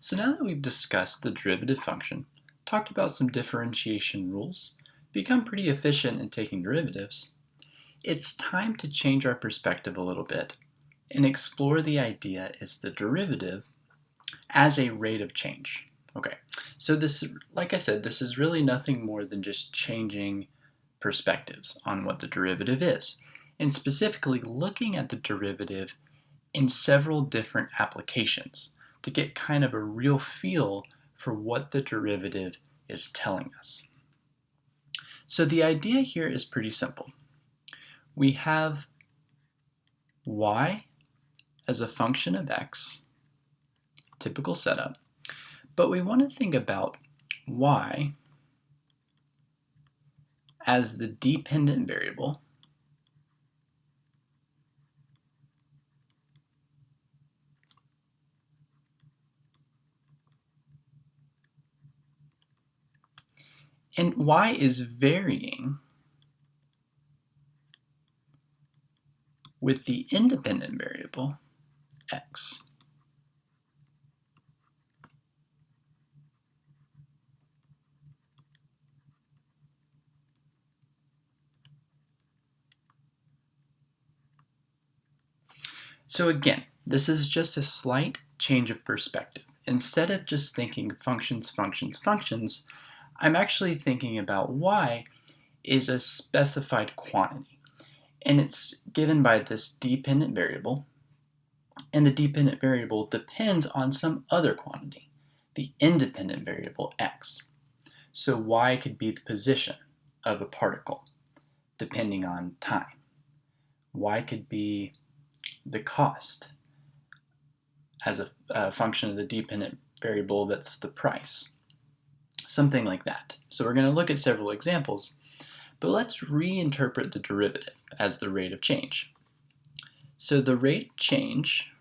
So now that we've discussed the derivative function, talked about some differentiation rules, become pretty efficient in taking derivatives, it's time to change our perspective a little bit and explore the idea as the derivative as a rate of change. Okay, so this, like I said, this is really nothing more than just changing perspectives on what the derivative is, and specifically looking at the derivative in several different applications to get kind of a real feel for what the derivative is telling us. So the idea here is pretty simple. We have y as a function of x, typical setup, but we want to think about y as the dependent variable and y is varying with the independent variable x. So again, this is just a slight change of perspective. Instead of just thinking functions, functions, functions, I'm actually thinking about y is a specified quantity. And it's given by this dependent variable, and the dependent variable depends on some other quantity, the independent variable x. So y could be the position of a particle, depending on time. Y could be the cost as a function of the dependent variable that's the price. Something like that. So we're going to look at several examples, but let's reinterpret the derivative as the rate of change. So the rate of change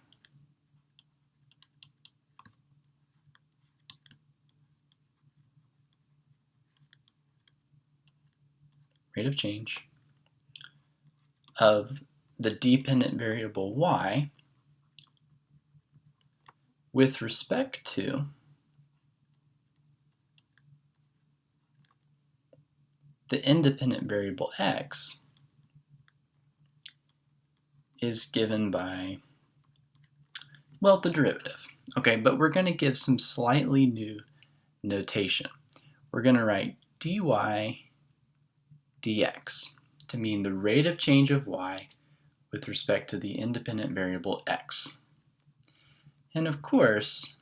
of the dependent variable y with respect to the independent variable x is given by, well, the derivative. Okay, but we're going to give some slightly new notation. We're going to write dy dx to mean the rate of change of y with respect to the independent variable x. And of course,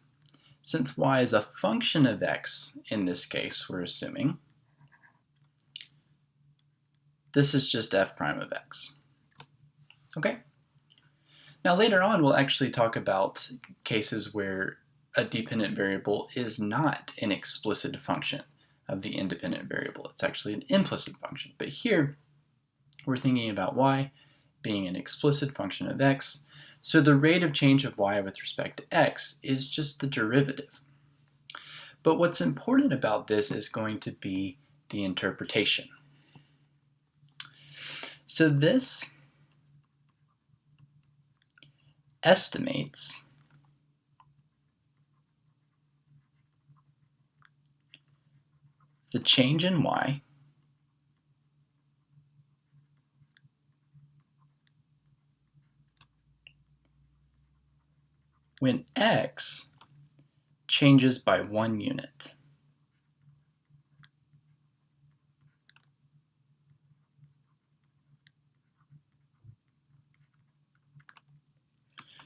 since y is a function of x in this case, we're assuming, this is just f prime of x. Okay? Now later on we'll actually talk about cases where a dependent variable is not an explicit function of the independent variable. It's actually an implicit function. But here we're thinking about y being an explicit function of x. So the rate of change of y with respect to x is just the derivative. But what's important about this is going to be the interpretation. So this estimates the change in y when x changes by 1 unit.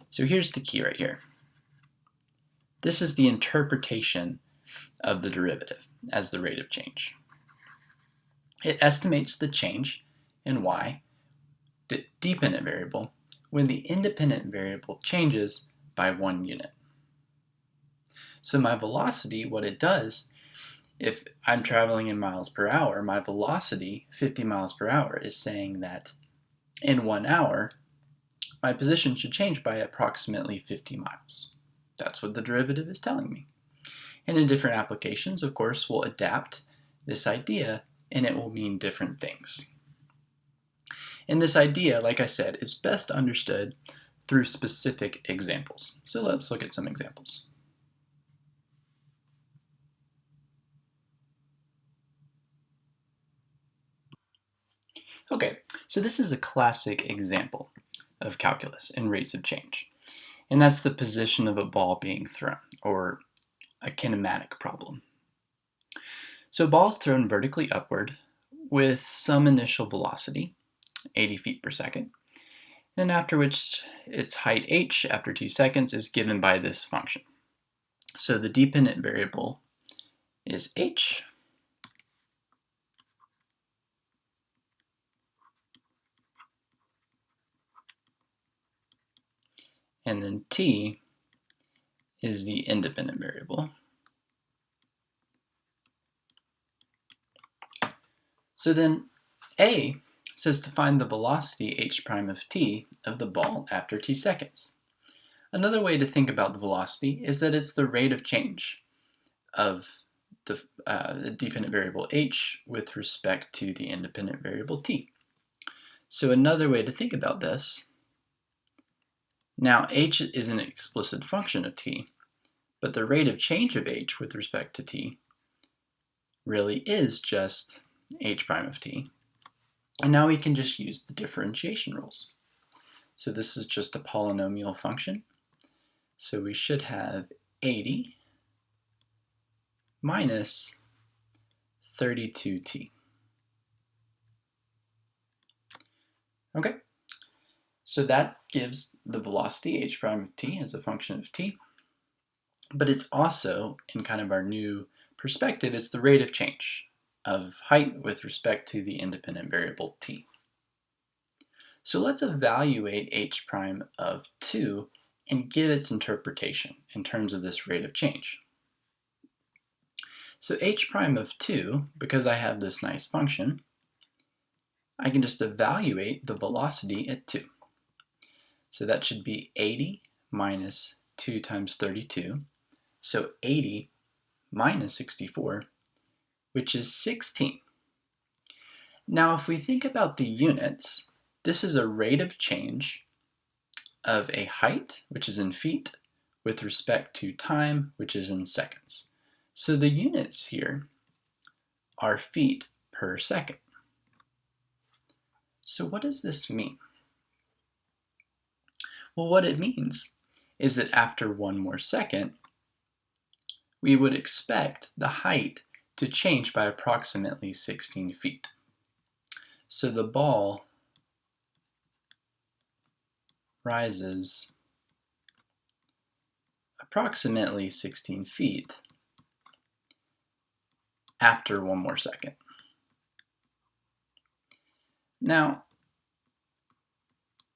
So here's the key right here. This is the interpretation of the derivative as the rate of change. It estimates the change in y, the dependent variable, when the independent variable changes by 1 unit. So my velocity, what it does, if I'm traveling in miles per hour, my velocity, 50 miles per hour, is saying that in 1 hour, my position should change by approximately 50 miles. That's what the derivative is telling me. And in different applications, of course, we'll adapt this idea and it will mean different things. And this idea, like I said, is best understood through specific examples. So let's look at some examples. Okay, so this is a classic example of calculus and rates of change. And that's the position of a ball being thrown, or a kinematic problem. So a ball is thrown vertically upward with some initial velocity, 80 feet per second, and after which its height h after t seconds is given by this function. So the dependent variable is h, and then t is the independent variable. So then A says to find the velocity h prime of t of the ball after t seconds. Another way to think about the velocity is that it's the rate of change of the dependent variable h with respect to the independent variable t. So another way to think about this, now h is an explicit function of t, but the rate of change of h with respect to t really is just h prime of t. And now we can just use the differentiation rules. So this is just a polynomial function. So we should have 80 minus 32t. Okay, so that gives the velocity h prime of t as a function of t, but it's also, in kind of our new perspective, it's the rate of change of height with respect to the independent variable t. So let's evaluate h prime of 2 and give its interpretation in terms of this rate of change. So h prime of 2, because I have this nice function, I can just evaluate the velocity at 2. So that should be 80 minus 2 times 32. So 80 minus 64, which is 16. Now if we think about the units, this is a rate of change of a height, which is in feet, with respect to time, which is in seconds. So the units here are feet per second. So what does this mean? Well, what it means is that after one more second, we would expect the height to change by approximately 16 feet. So the ball rises approximately 16 feet after one more second. Now,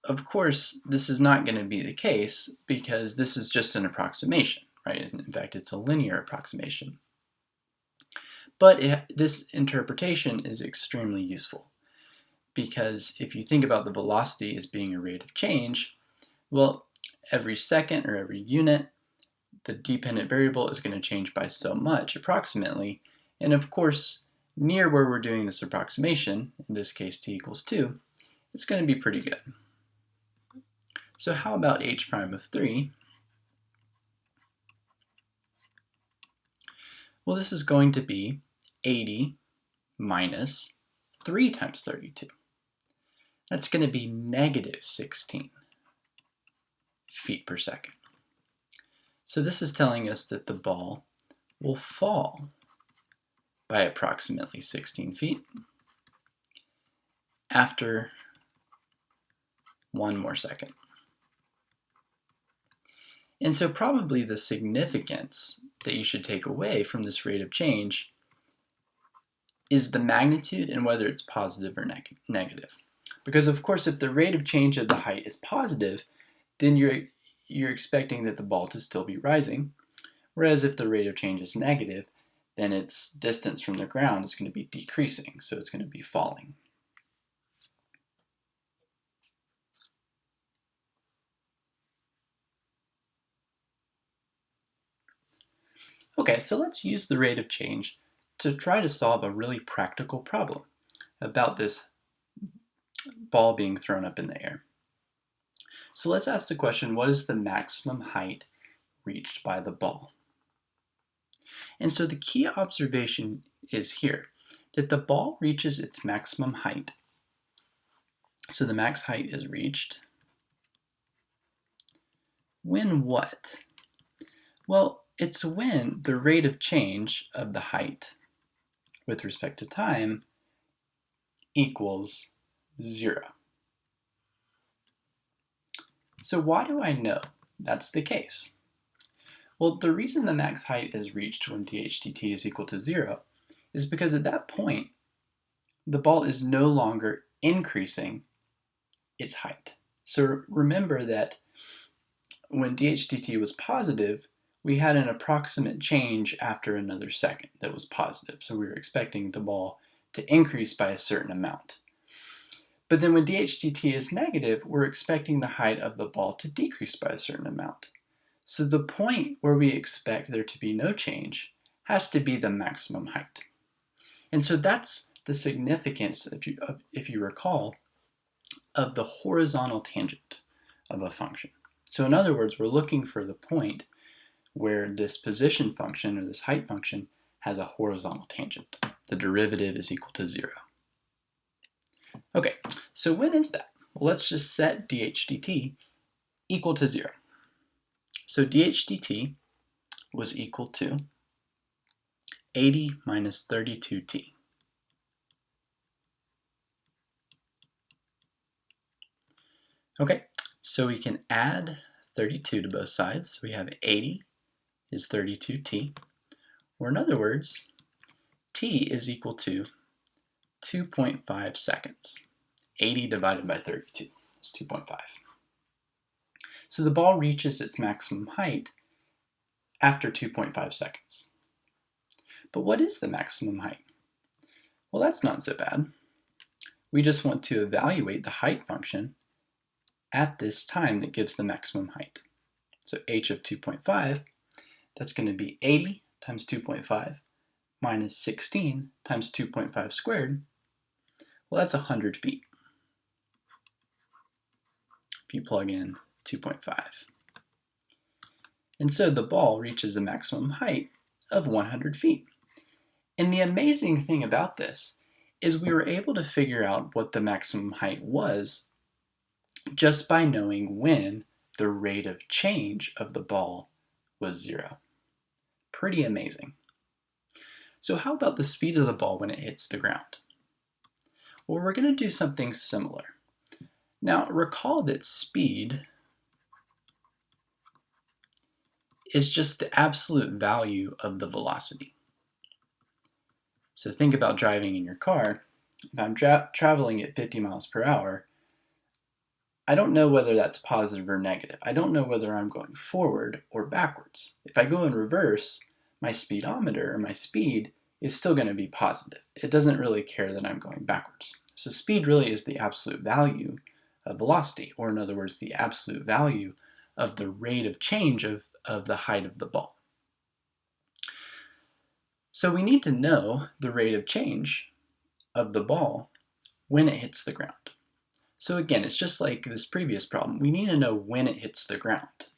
of course, this is not going to be the case because this is just an approximation, right? In fact, it's a linear approximation. But this interpretation is extremely useful because if you think about the velocity as being a rate of change, well, every second or every unit, the dependent variable is going to change by so much approximately. And of course, near where we're doing this approximation, in this case t equals 2, it's going to be pretty good. So how about h prime of 3? Well, this is going to be 80 minus 3 times 32. That's going to be negative 16 feet per second. So this is telling us that the ball will fall by approximately 16 feet after one more second. And so probably the significance that you should take away from this rate of change is the magnitude and whether it's positive or negative. Because of course, if the rate of change of the height is positive, then you're expecting that the ball to still be rising. Whereas if the rate of change is negative, then its distance from the ground is going to be decreasing, so it's going to be falling. Okay, so let's use the rate of change to try to solve a really practical problem about this ball being thrown up in the air. So let's ask the question, what is the maximum height reached by the ball? And so the key observation is here, that the ball reaches its maximum height So the max height is reached. When what? Well, it's when the rate of change of the height with respect to time equals 0. So why do I know that's the case? Well, the reason the max height is reached when dHdt is equal to 0 is because at that point, the ball is no longer increasing its height. So remember that when dHdt was positive, we had an approximate change after another second that was positive. So we were expecting the ball to increase by a certain amount. But then when dHdt is negative, we're expecting the height of the ball to decrease by a certain amount. So the point where we expect there to be no change has to be the maximum height. And so that's the significance, if you recall, of the horizontal tangent of a function. So in other words, we're looking for the point where this position function or this height function has a horizontal tangent. The derivative is equal to 0. Okay, so when is that? Well, let's just set dH/dt equal to 0. So dH/dt was equal to 80 minus 32t. Okay, so we can add 32 to both sides. So we have 80 is 32t, or in other words, t is equal to 2.5 seconds. 80 divided by 32 is 2.5. So the ball reaches its maximum height after 2.5 seconds. But what is the maximum height? Well, that's not so bad. We just want to evaluate the height function at this time that gives the maximum height. So h of 2.5, that's going to be 80 times 2.5 minus 16 times 2.5 squared. Well, that's 100 feet if you plug in 2.5. And so the ball reaches a maximum height of 100 feet. And the amazing thing about this is we were able to figure out what the maximum height was just by knowing when the rate of change of the ball was 0. Pretty amazing. So how about the speed of the ball when it hits the ground? Well, we're going to do something similar. Now, recall that speed is just the absolute value of the velocity. So think about driving in your car. If I'm traveling at 50 miles per hour, I don't know whether that's positive or negative. I don't know whether I'm going forward or backwards. If I go in reverse, my speedometer or my speed is still going to be positive. It doesn't really care that I'm going backwards. So speed really is the absolute value of velocity, or in other words, the absolute value of the rate of change of the height of the ball. So we need to know the rate of change of the ball when it hits the ground. So again, it's just like this previous problem. We need to know when it hits the ground.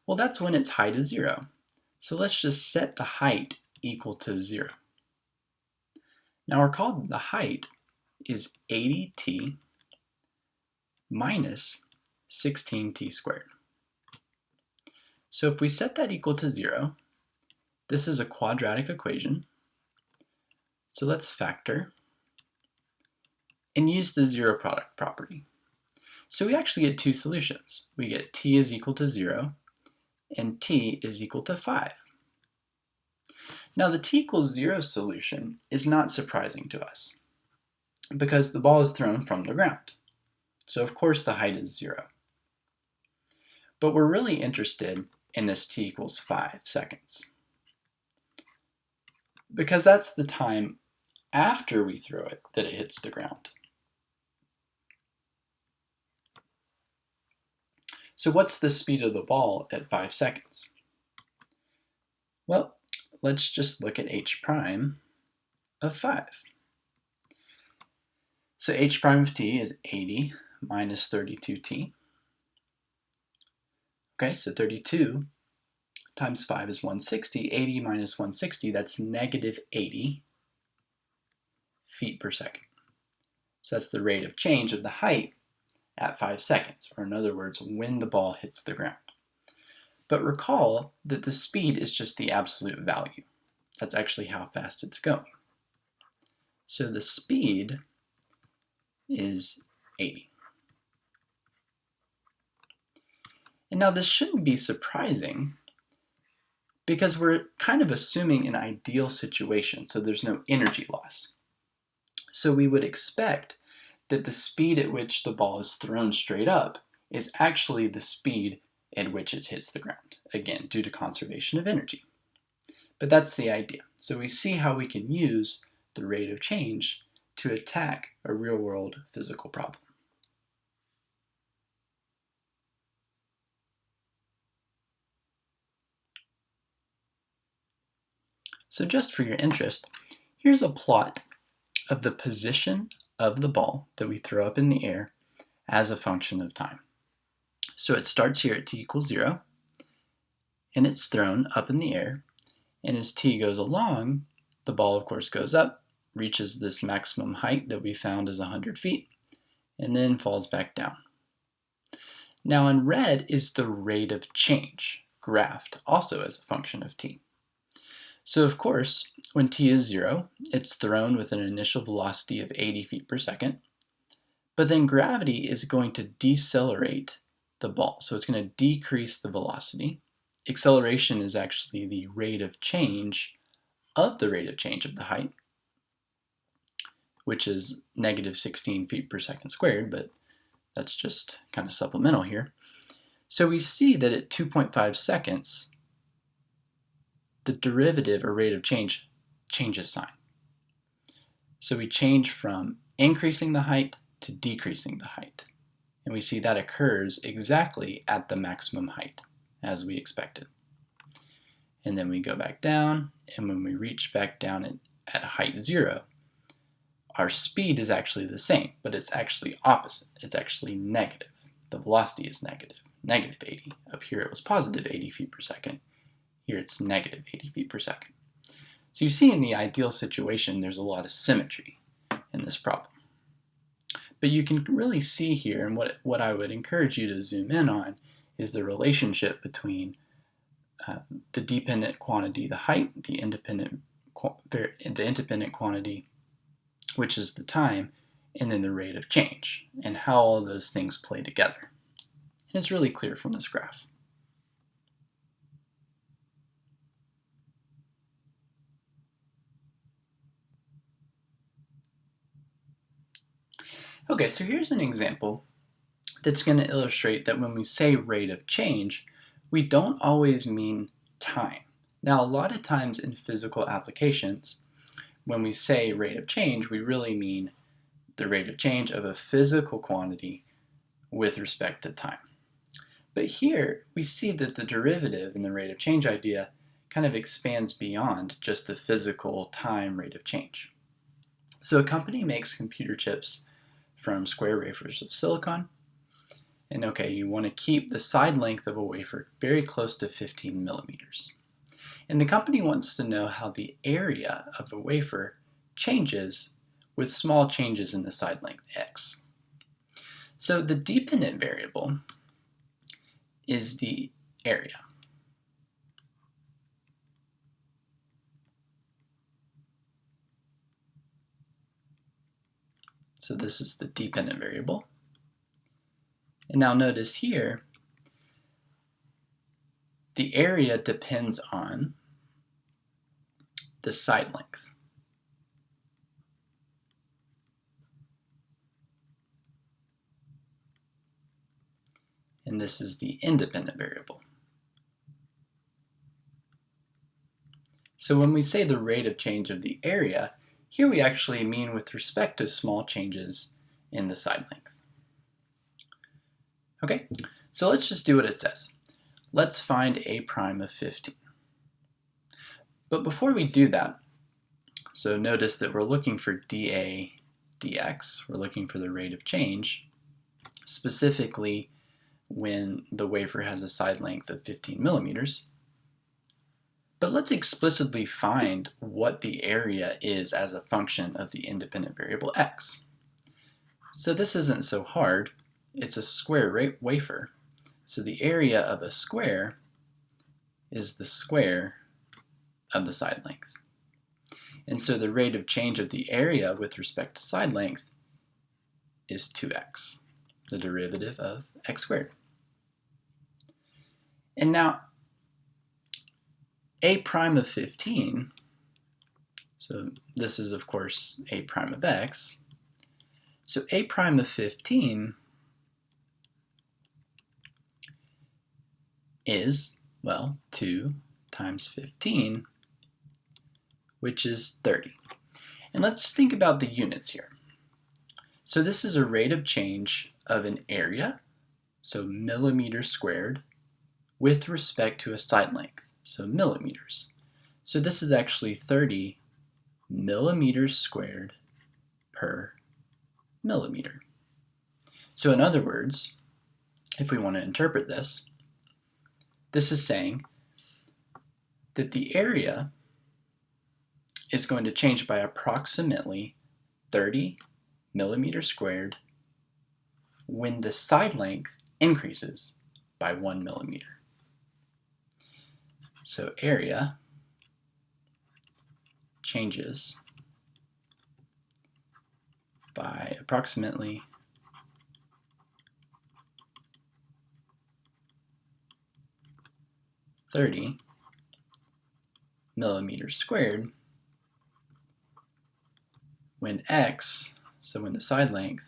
Well, that's when its height is 0. So let's just set the height equal to 0. Now recall the height is 80t minus 16t squared. So if we set that equal to 0, this is a quadratic equation. So let's factor and use the zero product property. So we actually get two solutions. We get t is equal to 0 and t is equal to 5. Now the t equals 0 solution is not surprising to us because the ball is thrown from the ground. So of course the height is 0. But we're really interested in this t equals 5 seconds because that's the time after we throw it that it hits the ground. So what's the speed of the ball at 5 seconds? Well, let's just look at h prime of 5. So h prime of t is 80 minus 32t. Okay, so 32 times 5 is 160. 80 minus 160, that's negative 80 feet per second. So that's the rate of change of the height at 5 seconds, or in other words, when the ball hits the ground. But recall that the speed is just the absolute value. That's actually how fast it's going. So the speed is 80. And now this shouldn't be surprising because we're kind of assuming an ideal situation, so there's no energy loss. So we would expect that the speed at which the ball is thrown straight up is actually the speed at which it hits the ground, again, due to conservation of energy. But that's the idea. So we see how we can use the rate of change to attack a real-world physical problem. So just for your interest, here's a plot of the position of the ball that we throw up in the air as a function of time. So it starts here at t equals 0, and it's thrown up in the air, and as t goes along, the ball of course goes up, reaches this maximum height that we found is 100 feet, and then falls back down. Now in red is the rate of change, graphed also as a function of t. So of course, when t is 0, it's thrown with an initial velocity of 80 feet per second, but then gravity is going to decelerate the ball. So it's going to decrease the velocity. Acceleration is actually the rate of change of the rate of change of the height, which is negative 16 feet per second squared, but that's just kind of supplemental here. So we see that at 2.5 seconds, the derivative or rate of change changes sign. So we change from increasing the height to decreasing the height. And we see that occurs exactly at the maximum height, as we expected. And then we go back down, and when we reach back down at height 0, our speed is actually the same, but it's actually opposite. It's actually negative. The velocity is negative 80. Up here it was positive 80 feet per second. Here it's negative 80 feet per second. So you see in the ideal situation, there's a lot of symmetry in this problem. But you can really see here, and what I would encourage you to zoom in on, is the relationship between the dependent quantity, the height, the independent quantity, which is the time, and then the rate of change, and how all those things play together. And it's really clear from this graph. Okay, so here's an example that's going to illustrate that when we say rate of change, we don't always mean time. Now, a lot of times in physical applications, when we say rate of change, we really mean the rate of change of a physical quantity with respect to time. But here, we see that the derivative in the rate of change idea kind of expands beyond just the physical time rate of change. So a company makes computer chips from square wafers of silicon. And okay, you want to keep the side length of a wafer very close to 15 millimeters. And the company wants to know how the area of the wafer changes with small changes in the side length x. So the dependent variable is the area. So this is the dependent variable. And now notice here, the area depends on the side length. And this is the independent variable. So when we say the rate of change of the area, here we actually mean with respect to small changes in the side length. Okay, so let's just do what it says. Let's find a prime of 15. But before we do that, so notice that we're looking for dA dx, we're looking for the rate of change, specifically when the wafer has a side length of 15 millimeters. But let's explicitly find what the area is as a function of the independent variable x. So this isn't so hard. It's a square wafer. So the area of a square is the square of the side length. And so the rate of change of the area with respect to side length is 2x, the derivative of x squared. And now a prime of 15, so this is of course a prime of x, so a prime of 15 is, well, 2 times 15, which is 30. And let's think about the units here. So this is a rate of change of an area, so millimeters squared, with respect to a side length, so millimeters. So this is actually 30 millimeters squared per millimeter. So in other words, if we want to interpret this, this is saying that the area is going to change by approximately 30 millimeters squared when the side length increases by 1 millimeter. So area changes by approximately 30 millimeters squared when x, so when the side length,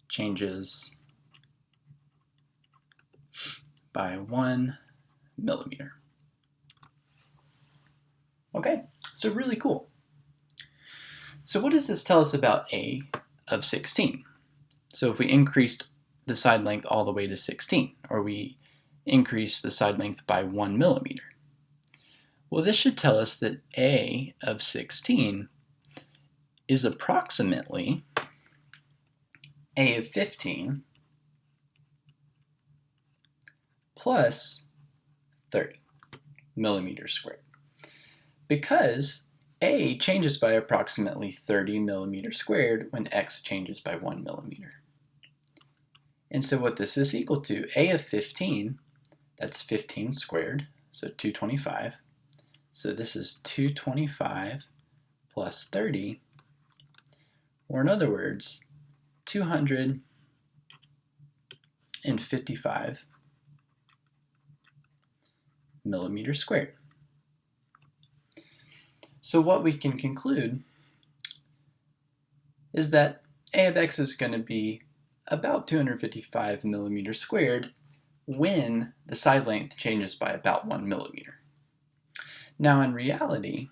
changes by 1 millimeter. Okay, so really cool. So what does this tell us about a of 16? So if we increased the side length all the way to 16, or we increase the side length by 1 millimeter, well, this should tell us that a of 16 is approximately a of 15 plus 30 millimeters squared. Because a changes by approximately 30 millimeters squared when x changes by 1 millimeter. And so what this is equal to, a of 15, that's 15 squared, so 225. So this is 225 plus 30, or in other words, 255 millimeters squared. So what we can conclude is that a of x is going to be about 255 millimeters squared when the side length changes by about 1 millimeter. Now in reality,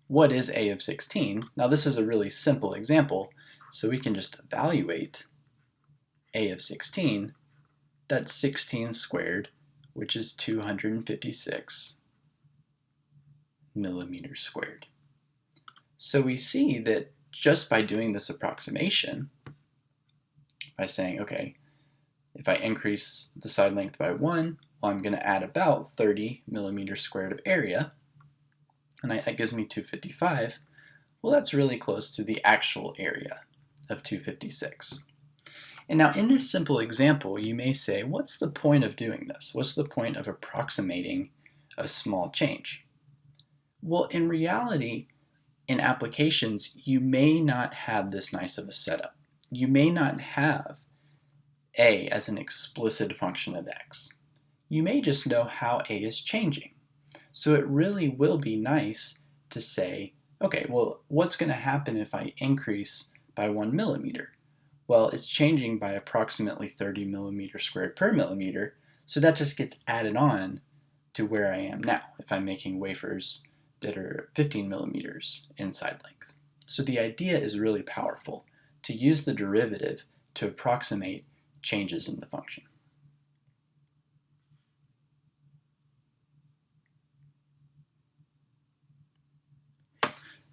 what is a of 16? Now this is a really simple example, so we can just evaluate a of 16. That's 16 squared, which is 256 millimeters squared. So we see that just by doing this approximation, by saying, okay, if I increase the side length by 1, well, I'm going to add about 30 millimeters squared of area, and that gives me 255. Well, that's really close to the actual area of 256. And now in this simple example, you may say, what's the point of doing this? What's the point of approximating a small change? Well, in reality, in applications, you may not have this nice of a setup. You may not have a as an explicit function of x. You may just know how a is changing. So it really will be nice to say, okay, well, what's going to happen if I increase by 1 millimeter? Well, it's changing by approximately 30 millimeters squared per millimeter, so that just gets added on to where I am now if I'm making wafers that are 15 millimeters in side length. So the idea is really powerful, to use the derivative to approximate changes in the function.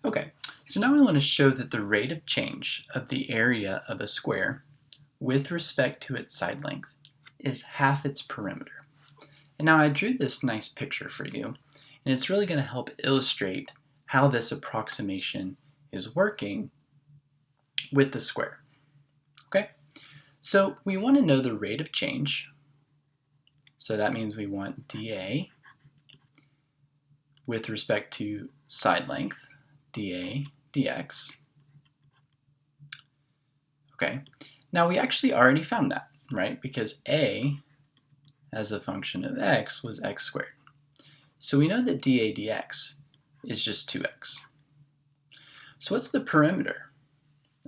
Okay, so now I want to show that the rate of change of the area of a square with respect to its side length is half its perimeter. And now I drew this nice picture for you, and it's really going to help illustrate how this approximation is working with the square. Okay, so we want to know the rate of change. So that means we want dA with respect to side length, dA dx. Okay, now we actually already found that, right? Because a as a function of x was x squared. So we know that dA dx is just 2x. So what's the perimeter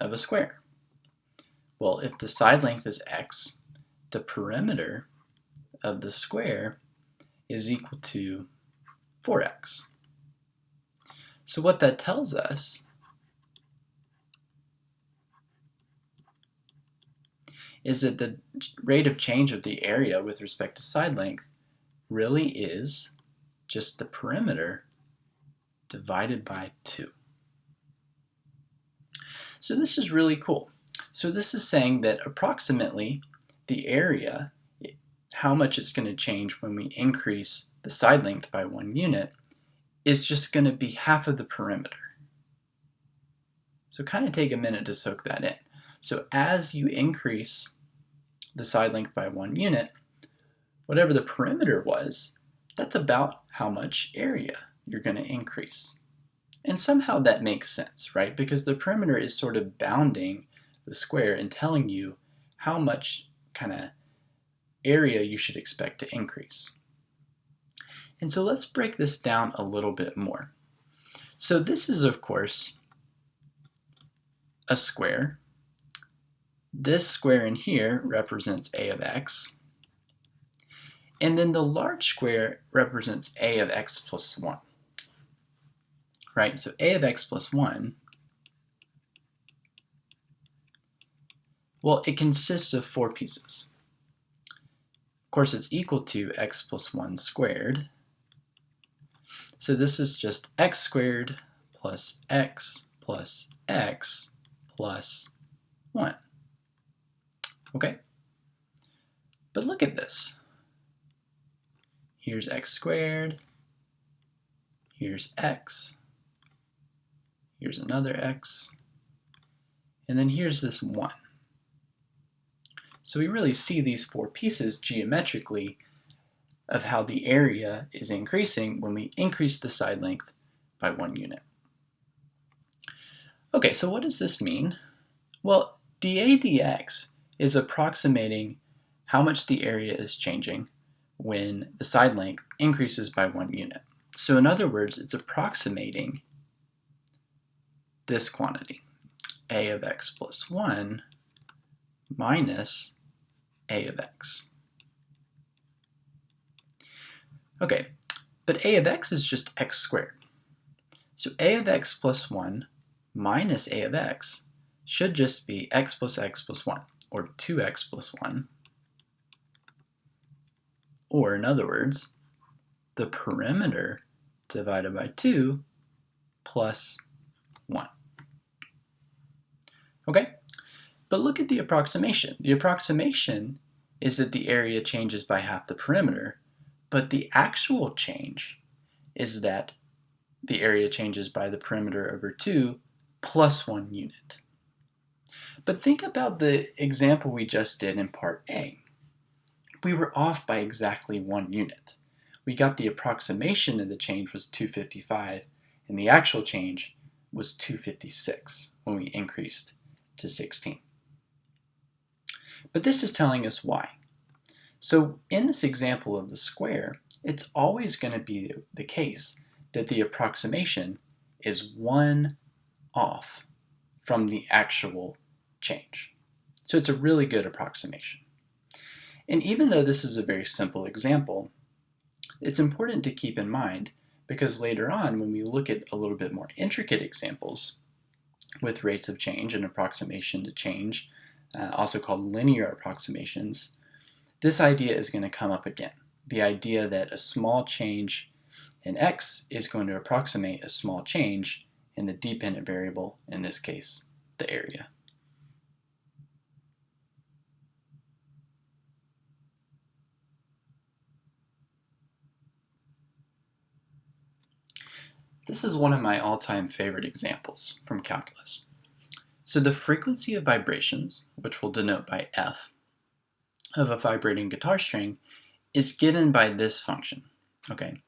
of a square? Well, if the side length is x, the perimeter of the square is equal to 4x. So what that tells us is that the rate of change of the area with respect to side length really is just the perimeter divided by 2. So this is really cool. So this is saying that approximately the area, how much it's going to change when we increase the side length by 1 unit, is just going to be half of the perimeter. So kind of take a minute to soak that in. So as you increase the side length by 1 unit, whatever the perimeter was, that's about how much area you're going to increase. And somehow that makes sense, right? Because the perimeter is sort of bounding the square and telling you how much kind of area you should expect to increase. And so let's break this down a little bit more. So this is, of course, a square. This square in here represents a of x. And then the large square represents a of x plus 1. Right? So a of x plus 1, well, it consists of 4 pieces. Of course, it's equal to x plus 1 squared. So this is just x squared plus x plus x plus 1. Okay? But look at this. Here's x squared. Here's x. Here's another x. And then here's this 1. So we really see these 4 pieces geometrically of how the area is increasing when we increase the side length by 1 unit. Okay, so what does this mean? Well, dA dx is approximating how much the area is changing when the side length increases by 1 unit. So in other words, it's approximating this quantity, a of x plus 1 minus a of x. Okay, but a of x is just x squared. So a of x plus 1 minus a of x should just be x plus 1, or 2x plus 1. Or in other words, the perimeter divided by 2 plus 1. Okay, but look at the approximation. The approximation is that the area changes by half the perimeter, but the actual change is that the area changes by the perimeter over 2 plus 1 unit. But think about the example we just did in part A. We were off by exactly 1 unit. We got the approximation of the change was 255, and the actual change was 256 when we increased to 16. But this is telling us why. So in this example of the square, it's always going to be the case that the approximation is 1 off from the actual change. So it's a really good approximation. And even though this is a very simple example, it's important to keep in mind because later on when we look at a little bit more intricate examples with rates of change and approximation to change, also called linear approximations, this idea is going to come up again. The idea that a small change in x is going to approximate a small change in the dependent variable, in this case, the area. The This is one of my all-time favorite examples from calculus. So the frequency of vibrations, which we'll denote by F, of a vibrating guitar string is given by this function. Okay,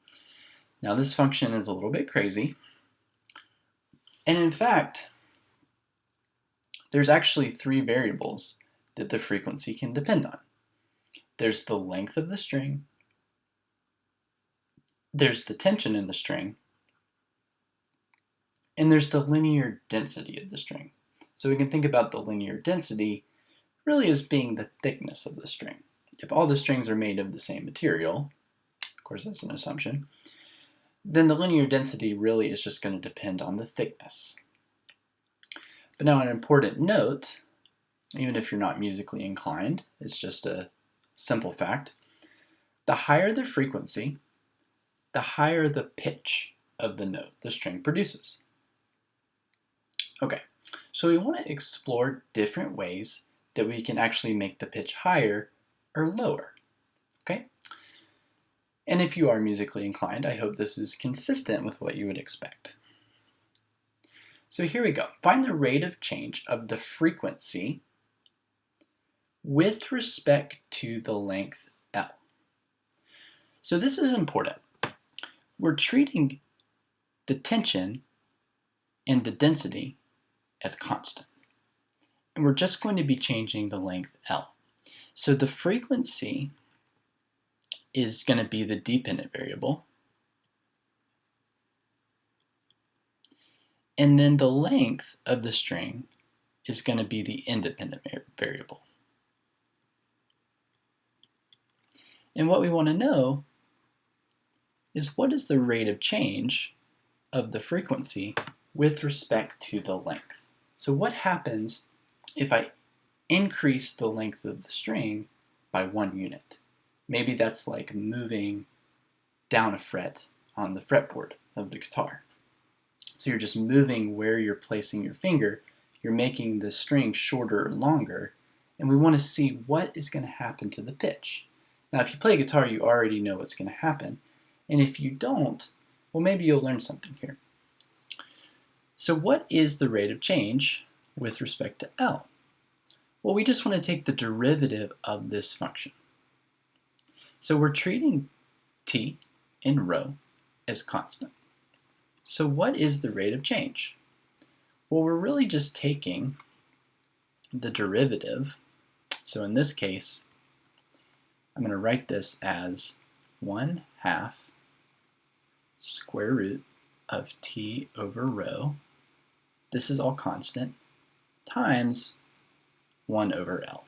now this function is a little bit crazy, and in fact, there's actually three variables that the frequency can depend on. There's the length of the string, there's the tension in the string, and there's the linear density of the string. So we can think about the linear density really as being the thickness of the string. If all the strings are made of the same material, of course that's an assumption, then the linear density really is just going to depend on the thickness. But now an important note, even if you're not musically inclined, it's just a simple fact, the higher the frequency, the higher the pitch of the note the string produces. Okay, so we want to explore different ways that we can actually make the pitch higher or lower, okay? And if you are musically inclined, I hope this is consistent with what you would expect. So here we go. Find the rate of change of the frequency with respect to the length L. So this is important. We're treating the tension and the density as constant. And we're just going to be changing the length L. So the frequency is going to be the dependent variable. And then the length of the string is going to be the independent variable. And what we want to know is what is the rate of change of the frequency with respect to the length. So what happens if I increase the length of the string by 1 unit? Maybe that's like moving down a fret on the fretboard of the guitar. So you're just moving where you're placing your finger, you're making the string shorter or longer, and we want to see what is going to happen to the pitch. Now if you play guitar, you already know what's going to happen, and if you don't, well, maybe you'll learn something here. So what is the rate of change with respect to L? Well, we just want to take the derivative of this function. So we're treating t in rho as constant. So what is the rate of change? Well, we're really just taking the derivative. So in this case, I'm going to write this as 1/2 square root of t over rho, this is all constant, times 1 over L.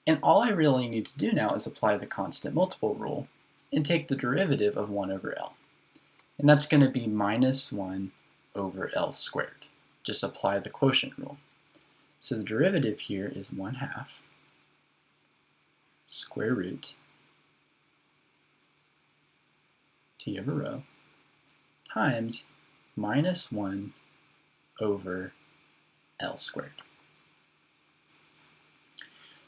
And all I really need to do now is apply the constant multiple rule and take the derivative of 1 over L. And that's going to be minus 1 over L squared. Just apply the quotient rule. So the derivative here is 1/2 square root t over rho times minus 1 over L squared.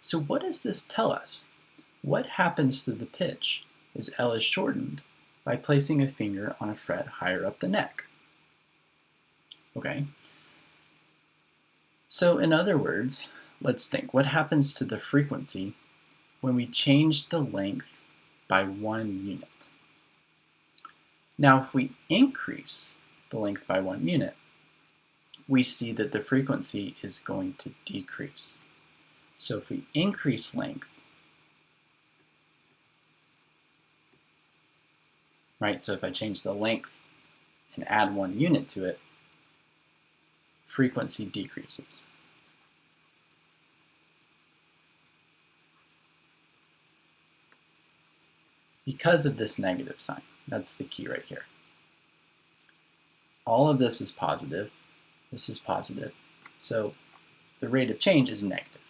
So what does this tell us? What happens to the pitch as L is shortened by placing a finger on a fret higher up the neck? Okay. So in other words, let's think, what happens to the frequency when we change the length by 1 unit? Now if we increase the length by 1 unit, we see that the frequency is going to decrease. So if we increase length, right, so if I change the length and add 1 unit to it, frequency decreases. Because of this negative sign. That's the key right here. All of this is positive. This is positive. So the rate of change is negative.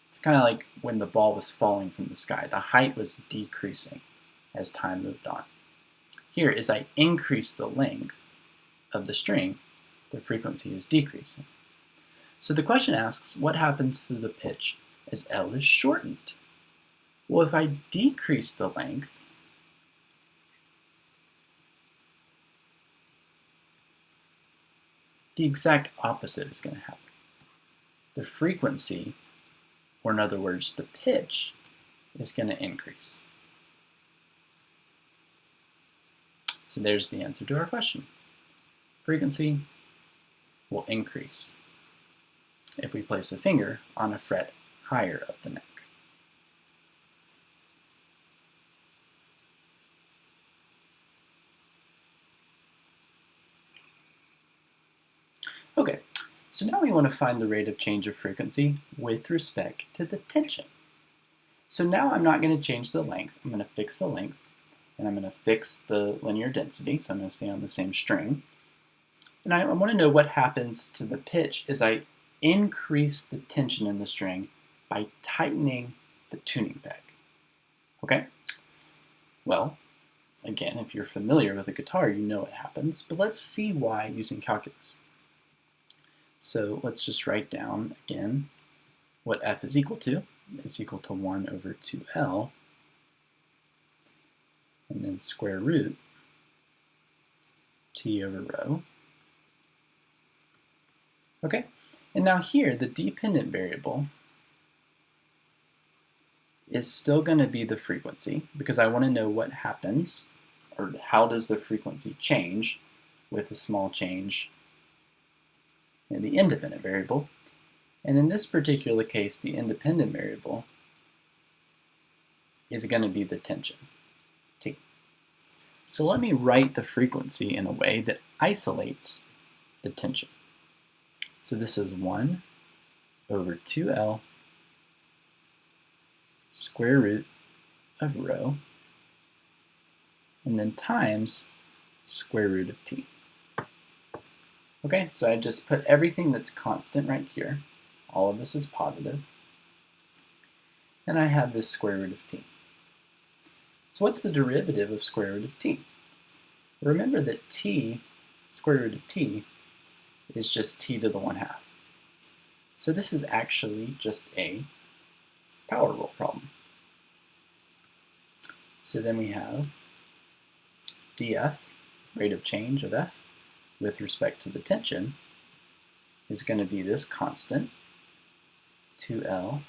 It's kind of like when the ball was falling from the sky. The height was decreasing as time moved on. Here, as I increase the length of the string, the frequency is decreasing. So the question asks, what happens to the pitch as L is shortened? Well, if I decrease the length, the exact opposite is going to happen. The frequency, or in other words, the pitch, is going to increase. So there's the answer to our question. Frequency will increase if we place a finger on a fret higher up the neck. Okay, so now we want to find the rate of change of frequency with respect to the tension. So now I'm not going to change the length. I'm going to fix the length, and I'm going to fix the linear density, so I'm going to stay on the same string. And I want to know what happens to the pitch as I increase the tension in the string by tightening the tuning peg. Okay? Well, again, if you're familiar with a guitar, you know what happens, but let's see why using calculus. So let's just write down, again, what F is equal to. It's equal to 1 over 2L, and then square root T over rho. Okay, and now here, the dependent variable is still going to be the frequency, because I want to know what happens, or how does the frequency change with a small change in the independent variable. And in this particular case, the independent variable is going to be the tension, T. So let me write the frequency in a way that isolates the tension. So this is 1 over 2L square root of rho, and then times square root of T. Okay, so I just put everything that's constant right here. All of this is positive. And I have this square root of T. So what's the derivative of square root of T? Remember that T, square root of T, is just T to the 1/2. So this is actually just a power rule problem. So then we have dF, rate of change of F, with respect to the tension, is going to be this constant, 2L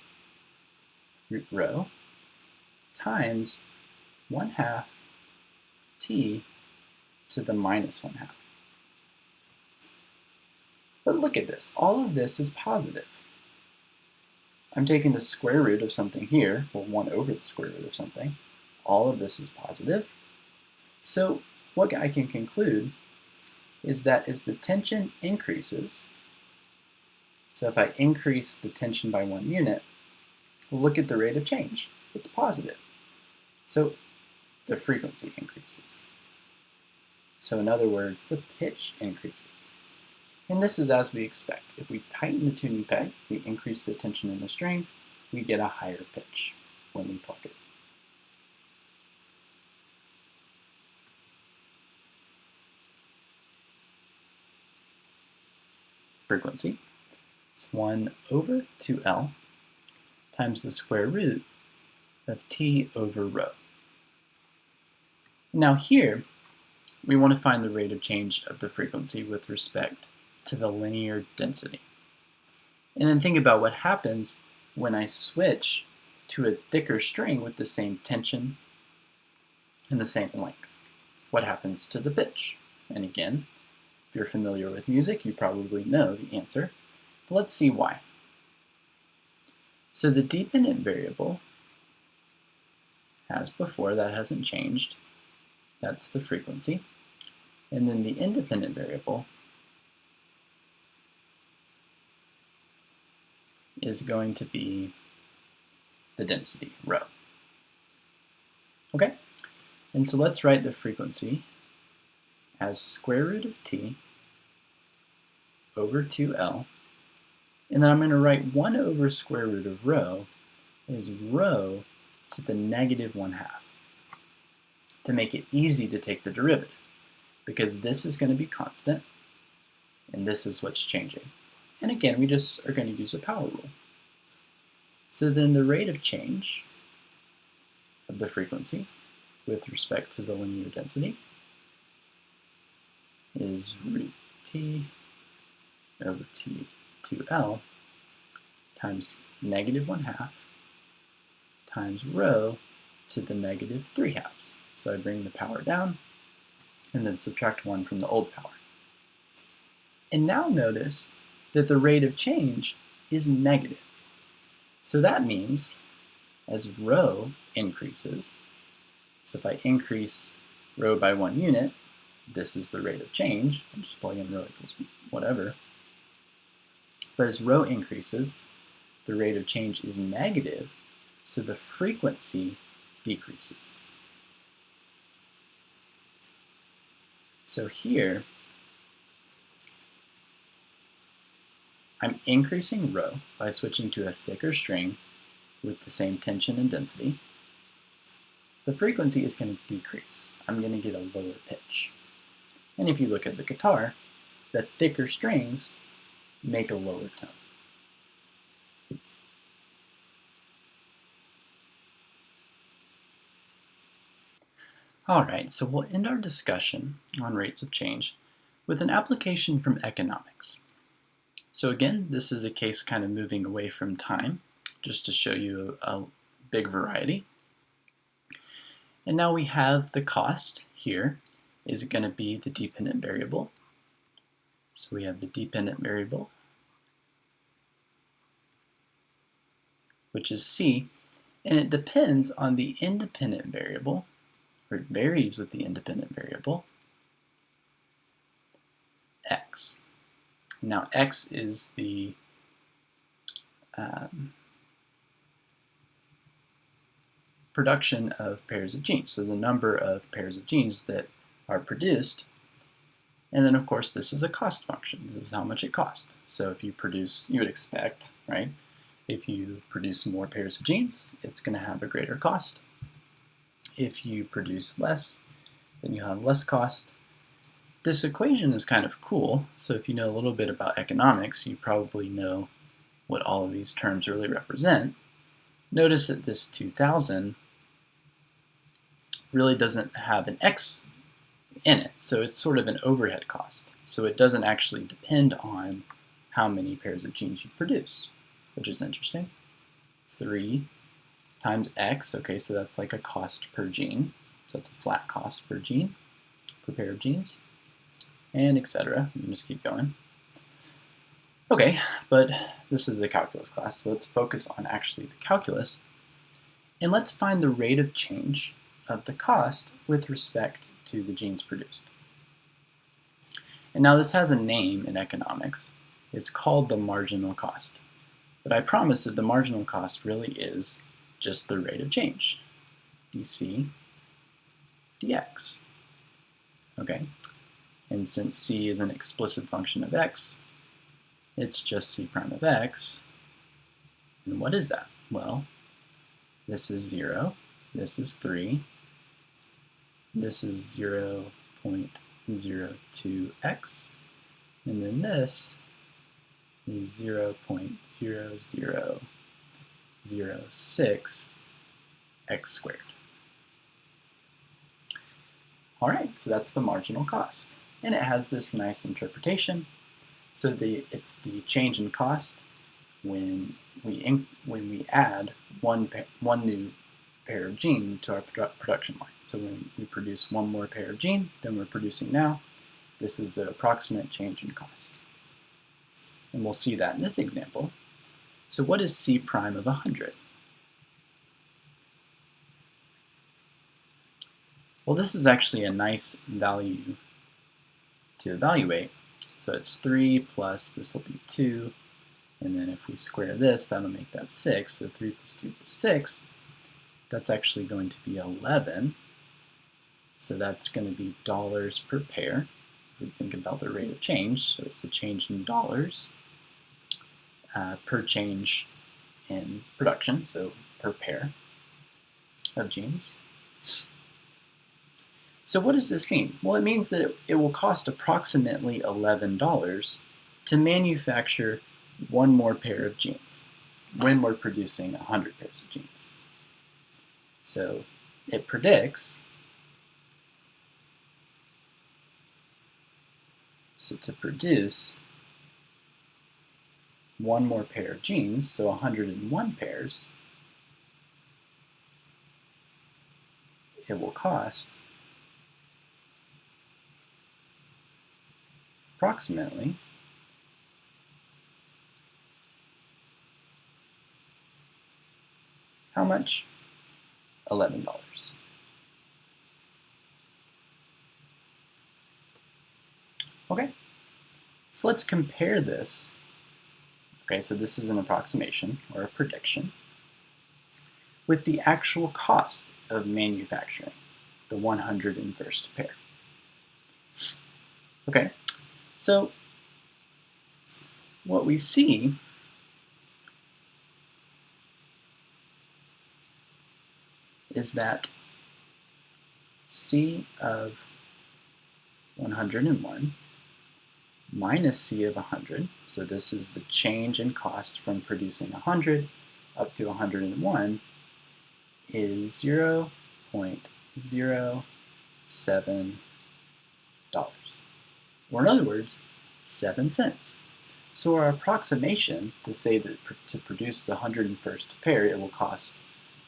root rho, times 1/2 T to the minus 1/2. But look at this, all of this is positive. I'm taking the square root of something here, well 1 over the square root of something. All of this is positive. So what I can conclude is that as the tension increases, so if I increase the tension by 1 unit, we'll look at the rate of change. It's positive. So the frequency increases. So in other words, the pitch increases. And this is as we expect. If we tighten the tuning peg, we increase the tension in the string, we get a higher pitch when we pluck it. Frequency is 1 over 2L times the square root of T over rho. Now here, we want to find the rate of change of the frequency with respect to the linear density. And then think about what happens when I switch to a thicker string with the same tension and the same length. What happens to the pitch? And again, if you're familiar with music, you probably know the answer. But let's see why. So the dependent variable, as before, that hasn't changed. That's the frequency. And then the independent variable is going to be the density, rho. Okay? And so let's write the frequency as square root of T over 2L. And then I'm going to write 1 over square root of rho is rho to the negative 1/2 to make it easy to take the derivative, because this is going to be constant and this is what's changing. And again, we just are going to use a power rule. So then the rate of change of the frequency with respect to the linear density is root T over T2L times negative 1/2 times rho to the negative 3/2. So I bring the power down and then subtract 1 from the old power. And now notice that the rate of change is negative. So that means as rho increases, so if I increase rho by 1 unit, this is the rate of change. I'm just plug in rho equals whatever. But as rho increases, the rate of change is negative, so the frequency decreases. So here, I'm increasing rho by switching to a thicker string with the same tension and density. The frequency is going to decrease. I'm going to get a lower pitch. And if you look at the guitar, the thicker strings make a lower tone. All right, so we'll end our discussion on rates of change with an application from economics. So again, this is a case kind of moving away from time, just to show you a big variety. And now we have the cost here is going to be the dependent variable. So we have the dependent variable, which is C, and it depends on the independent variable, or it varies with the independent variable, X. Now X is the production of pairs of genes, so the number of pairs of genes that are produced. And then of course this is a cost function. This is how much it costs. So if you produce, you would expect, right? If you produce more pairs of genes, it's going to have a greater cost. If you produce less, then you have less cost. This equation is kind of cool. So if you know a little bit about economics, you probably know what all of these terms really represent. Notice that this 2000 really doesn't have an X in it, so it's sort of an overhead cost. So it doesn't actually depend on how many pairs of genes you produce, which is interesting. 3 times X, okay, so that's like a cost per gene. So that's a flat cost per gene, per pair of genes, and etc. You can just keep going. Okay, but this is a calculus class, so let's focus on actually the calculus. And let's find the rate of change of the cost with respect to the genes produced. And now this has a name in economics. It's called the marginal cost. But I promise that the marginal cost really is just the rate of change, dc dx. Okay, and since c is an explicit function of x, it's just c prime of x. And what is that? Well, this is 0, this is 3, this is 0.02x, and then this is 0.0006 x squared. All right, so that's the marginal cost. And it has this nice interpretation. So it's the change in cost when we add one new pair of gene to our production line. So when we produce one more pair of gene than we're producing now, this is the approximate change in cost. And we'll see that in this example. So what is C prime of 100? Well, this is actually a nice value to evaluate. So it's 3 plus, this will be 2, and then if we square this, that'll make that 6. So 3 plus 2 is 6. That's actually going to be 11. So that's going to be dollars per pair. If we think about the rate of change, so it's the change in dollars per change in production, so per pair of genes. So what does this mean? Well, it means that it will cost approximately $11 to manufacture one more pair of genes when we're producing 100 pairs of genes. So it predicts, so to produce one more pair of jeans, so 101 pairs, it will cost approximately how much? $11. Okay, so let's compare this. Okay, so this is an approximation or a prediction with the actual cost of manufacturing the 101st pair. Okay, so what we see is that C of 101 minus C of 100, so this is the change in cost from producing 100 up to 101, is $0.07. Or in other words, 7 cents. So our approximation to say that to produce the 101st pair it will cost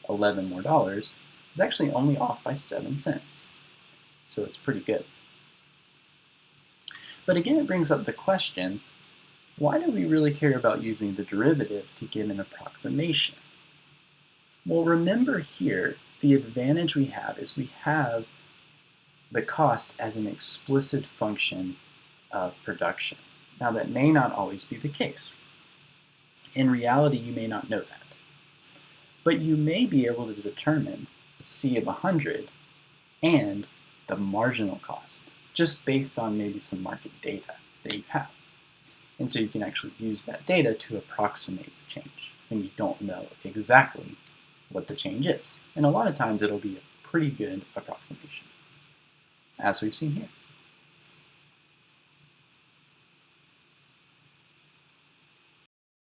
$11 more is actually only off by 7 cents. So it's pretty good. But again, it brings up the question, why do we really care about using the derivative to give an approximation? Well, remember here, the advantage we have is we have the cost as an explicit function of production. Now, that may not always be the case. In reality, you may not know that. But you may be able to determine C of 100 and the marginal cost, just based on maybe some market data that you have. And so you can actually use that data to approximate the change when you don't know exactly what the change is. And a lot of times it'll be a pretty good approximation, as we've seen here.